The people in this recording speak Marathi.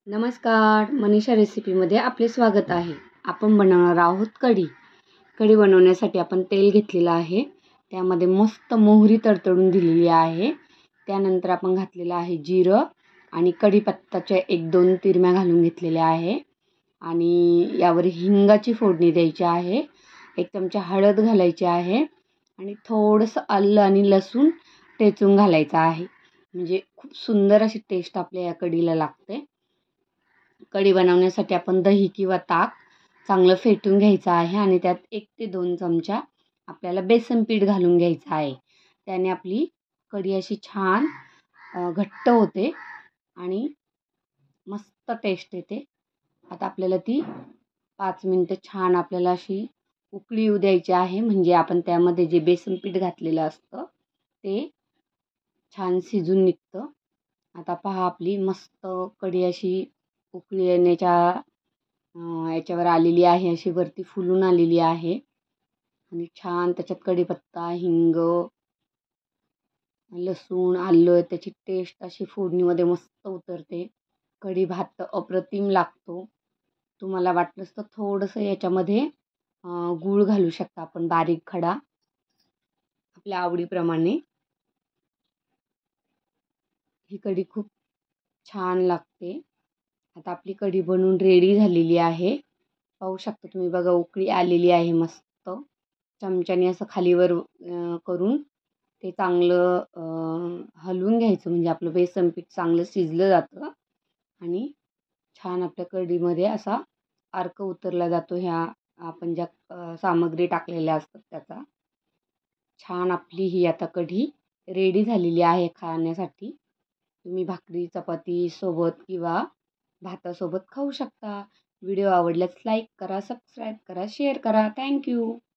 नमस्कार, मनीषा रेसिपीमध्ये आपले स्वागत आहे. आपण बनवणार आहोत कढी. कढी बनवण्यासाठी आपण तेल घेतलेलं आहे. त्यामध्ये मस्त मोहरी तडतडून दिलेली आहे. त्यानंतर आपण घातलेलं आहे जिरं आणि कढीपत्ताच्या 1-2 तिरम्या घालून घेतलेल्या आहे. आणि यावर हिंगाची फोडणी द्यायची आहे. 1 चमचा हळद घालायची आहे आणि थोडंसं आलं आणि लसूण ठेचून घालायचं आहे. म्हणजे खूप सुंदर अशी टेस्ट आपल्या या कढीला लागते. कढी बनवण्यासाठी आपण दही किंवा ताक चांगलं फेटून घ्यायचं आहे आणि त्यात 1 ते 2 चमचा आपल्याला बेसन पीठ घालून घ्यायचं आहे. त्याने आपली कढी अशी छान घट्ट होते आणि मस्त टेस्ट येते. आता आपल्याला ती 5 मिनटं छान आपल्याला अशी उकळी येऊ द्यायची आहे. म्हणजे आपण त्यामध्ये जे बेसन पीठ घातलेलं असतं ते छान शिजून निघतं. आता पहा आपली मस्त कढी अशी उकळी येण्याच्या याच्यावर आलेली आहे, अशी वरती फुलून आलेली आहे आणि छान त्याच्यात कढीपत्ता, हिंग, लसूण, आलं त्याची टेस्ट अशी फोडणीमध्ये मस्त उतरते. कढी भात तर अप्रतिम लागतो. तुम्हाला वाटलंच तर थोडंसं याच्यामध्ये गूळ घालू शकता आपण बारीक खडा आपल्या आवडीप्रमाणे. ही कढी खूप छान लागते. आता आपली कढी बनवून रेडी झालेली आहे. पाहू शकता तुम्ही बघा उकळी आलेली आहे मस्त. चमच्याने असं खालीवर करून ते चांगलं हलवून घ्यायचं म्हणजे आपलं बेसन पीठ चांगलं शिजलं जातं आणि छान आपल्या कढीमध्ये असा अर्क उतरला जातो ह्या आपण ज्या सामग्री टाकलेल्या असतात त्याचा. छान आपली ही आता कढी रेडी झालेली आहे खाण्यासाठी. तुम्ही भाकरी चपाती सोबत किंवा भातासोबत खाऊ शकता. व्हिडिओ आवडल्यास लाईक करा, सबस्क्राईब करा, शेअर करा. थँक्यू.